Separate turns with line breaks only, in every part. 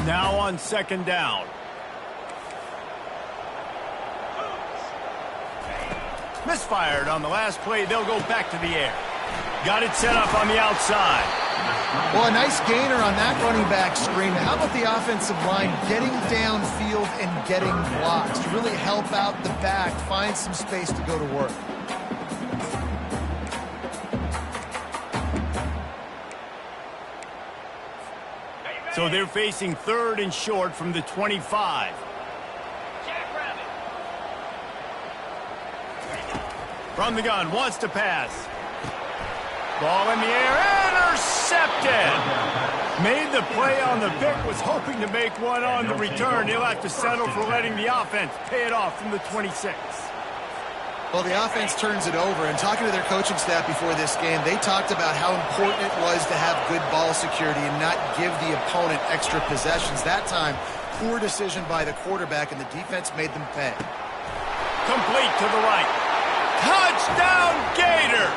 Now on second down. Misfired on the last play. They'll go back to the air. Got it set up on the outside.
Well, a nice gainer on that running back screen. How about the offensive line getting downfield and getting blocks to really help out the back, find some space to go to work?
So they're facing third and short from the 25. From the gun, wants to pass. Ball in the air, intercepted. Made the play on the pick, was hoping to make one on the return. He'll have to settle for letting the offense pay it off from the 26.
Well, the offense turns it over, and talking to their coaching staff before this game, they talked about how important it was to have good ball security and not give the opponent extra possessions. That time, poor decision by the quarterback, and the defense made them pay.
Complete to the right. Touchdown, Gator!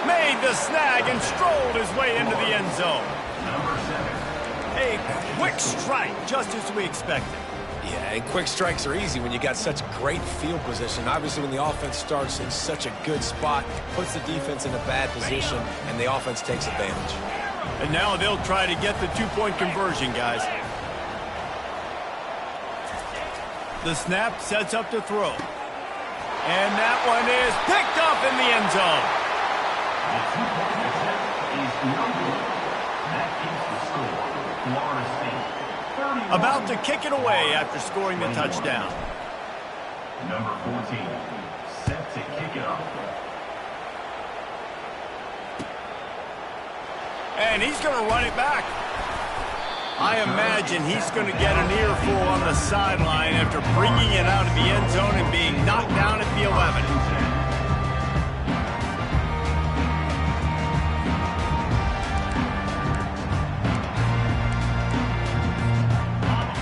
Made the snag and strolled his way into the end zone. A quick strike, just as we expected.
Yeah, and quick strikes are easy when you got such great field position. Obviously, when the offense starts in such a good spot, puts the defense in a bad position, and the offense takes advantage.
And now they'll try to get the two-point conversion, guys. The snap sets up to throw. And that one is picked up in the end zone. About to kick it away after scoring the touchdown.
Number 14, set to kick it off.
And he's going to run it back. I imagine he's going to get an earful on the sideline after bringing it out of the end zone and being knocked down at the 11.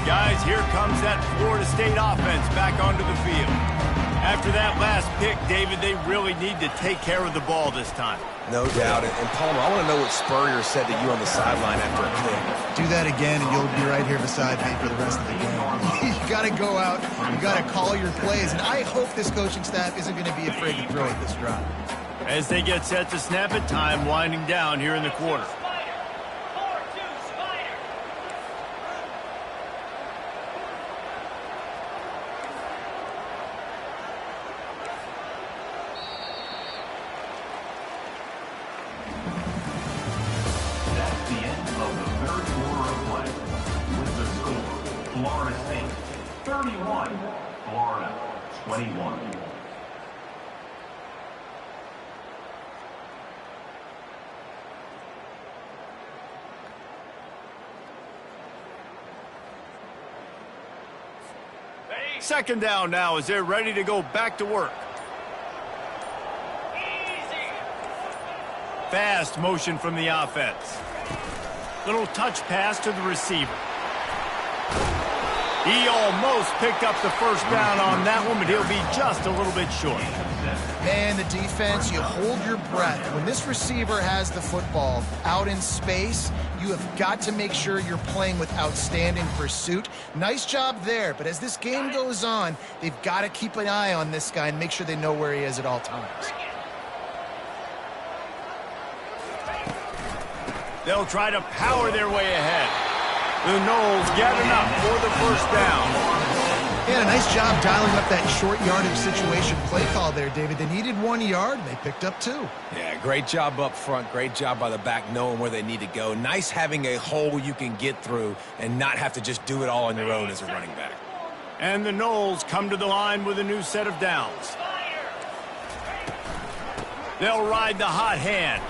Guys, here comes that Florida State offense back onto the field. After that last pick, David, they really need to take care of the ball this time.
No doubt. And Palmer, I want to know what Spurrier said to you on the sideline after a pick.
Do that again, and you'll be right here beside me for the rest of the game. You got to go out. You got to call your plays. And I hope this coaching staff isn't going to be afraid to throw at this drive.
As they get set to snap it, time winding down here in the quarter.
Florida State 31, Florida 21.
Second down now as they're ready to go back to work. Fast motion from the offense. Little touch pass to the receiver. He almost picked up the first down on that one, but he'll be just a little bit short.
Man, the defense, you hold your breath. When this receiver has the football out in space, you have got to make sure you're playing with outstanding pursuit. Nice job there, but as this game goes on, they've got to keep an eye on this guy and make sure they know where he is at all times.
They'll try to power their way ahead. The Noles get enough for the first down.
Yeah, a nice job dialing up that short yardage situation play call there, David. They needed 1 yard, and they picked up 2.
Yeah, great job up front. Great job by the back knowing where they need to go. Nice having a hole you can get through and not have to just do it all on your own as a running back.
And the Noles come to the line with a new set of downs. They'll ride the hot hand.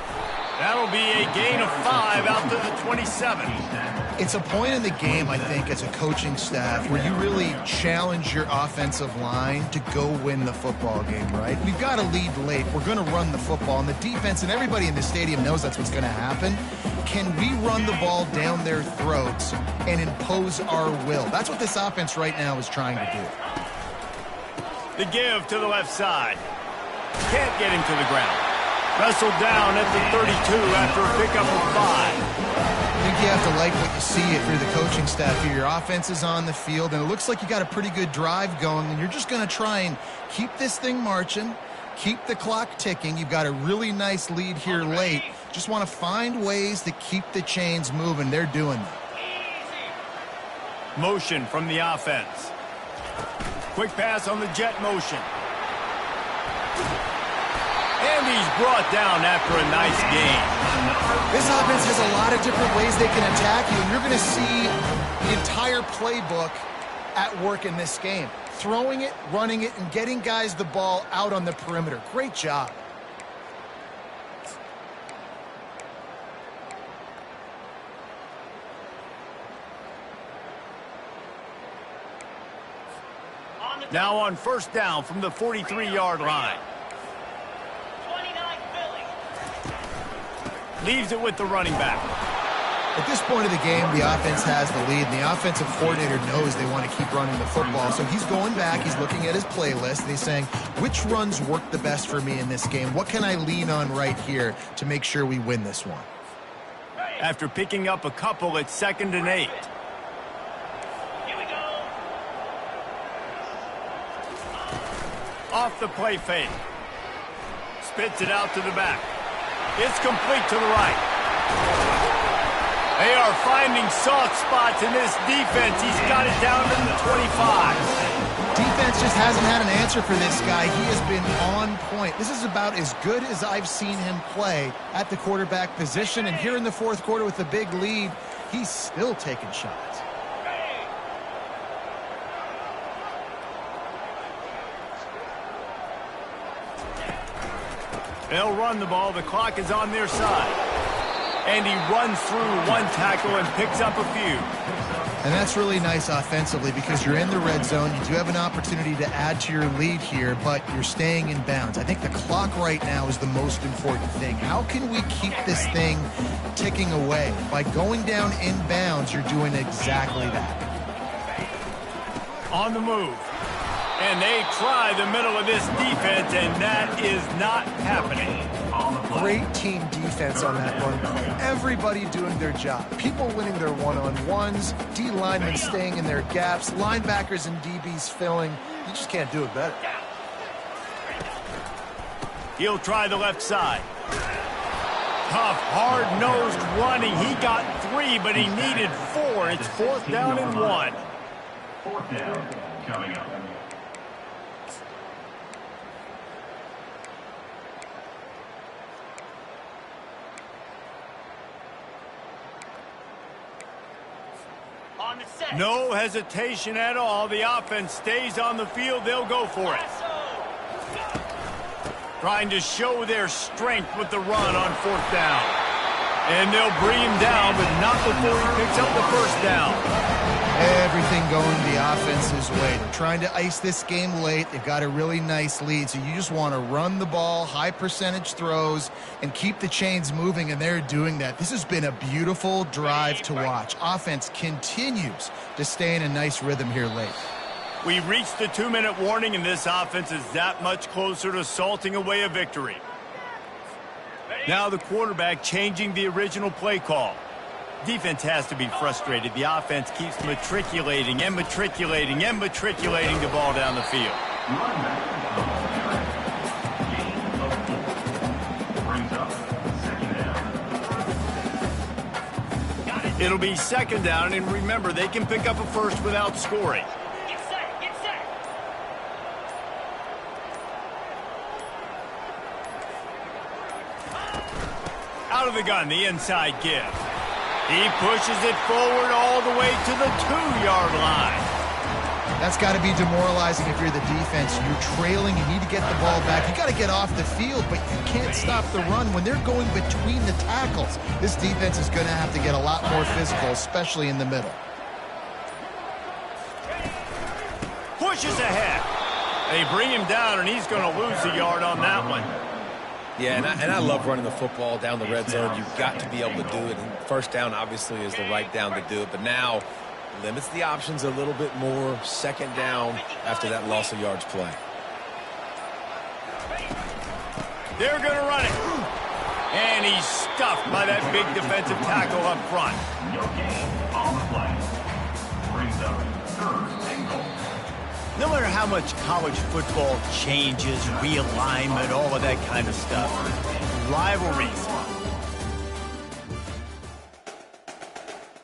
That'll be a gain of 5 out to the 27.
It's a point in the game, I think, as a coaching staff where you really challenge your offensive line to go win the football game, right? We've got to lead late. We're going to run the football, and the defense and everybody in the stadium knows that's what's going to happen. Can we run the ball down their throats and impose our will? That's what this offense right now is trying to do.
The give to the left side. Can't get him to the ground. Wrestled down at the 32 after a pickup of 5.
I think you have to like what you see if you're the coaching staff here. Your offense is on the field, and it looks like you got a pretty good drive going, and you're just going to try and keep this thing marching, keep the clock ticking. You've got a really nice lead here late. Just want to find ways to keep the chains moving. They're doing that.
Motion from the offense. Quick pass on the jet motion. And he's brought down after a nice gain.
This offense has a lot of different ways they can attack you, and you're going to see the entire playbook at work in this game. Throwing it, running it, and getting guys the ball out on the perimeter. Great job.
Now on first down from the 43-yard line. Leaves it with the running back.
At this point of the game, the offense has the lead, and the offensive coordinator knows they want to keep running the football. So he's going back, he's looking at his playlist, and he's saying, which runs work the best for me in this game? What can I lean on right here to make sure we win this one?
After picking up a couple, it's 2nd and 8. Off the play fake. Spits it out to the back. It's complete to the right. They are finding soft spots in this defense. He's got it down to the 25.
Defense just hasn't had an answer for this guy. He has been on point. This is about as good as I've seen him play at the quarterback position. And here in the fourth quarter with a big lead, he's still taking shots.
They'll run the ball. The clock is on their side. And he runs through one tackle and picks up a few.
And that's really nice offensively because you're in the red zone. You do have an opportunity to add to your lead here, but you're staying in bounds. I think the clock right now is the most important thing. How can we keep this thing ticking away? By going down in bounds, you're doing exactly that.
On the move. And they try the middle of this defense, and that is not happening.
Great team defense on that run. Everybody doing their job. People winning their one-on-ones, D linemen staying in their gaps, linebackers and DBs filling. You just can't do it better.
He'll try the left side. Tough, hard-nosed running. He got 3, but he needed 4. It's 4th down and 1.
4th down coming up.
No hesitation at all. The offense stays on the field. They'll go for it. Trying to show their strength with the run on 4th down. And they'll bring him down, but not before he picks up the first down.
Everything going the offense's way. They're trying to ice this game late. They've got a really nice lead, so you just want to run the ball, high percentage throws, and keep the chains moving, and they're doing that. This has been a beautiful drive to watch. Offense continues to stay in a nice rhythm here late.
We reached the 2-minute warning, and this offense is that much closer to salting away a victory. Now the quarterback changing the original play call. Defense has to be frustrated. The offense keeps matriculating and matriculating and matriculating the ball down the field. It'll be 2nd down, and remember, they can pick up a first without scoring.
Get set, get set.
Out of the gun, the inside give. He pushes it forward all the way to the 2-yard line.
That's got to be demoralizing if you're the defense. You're trailing, you need to get the ball back. You got to get off the field, but you can't stop the run when they're going between the tackles. This defense is going to have to get a lot more physical, especially in the middle.
Pushes ahead. They bring him down, and he's going to lose a yard on that one.
Yeah, and I love running the football down the red zone. You've got to be able to do it. And first down, obviously, is the right down to do it. But now limits the options a little bit more. 2nd down after that loss of yards play.
They're going to run it. And he's stuffed by that big defensive tackle up front.
No gain on the play. Brings up third and goal.
No matter how much college football changes, realignment, all of that kind of stuff, rivalries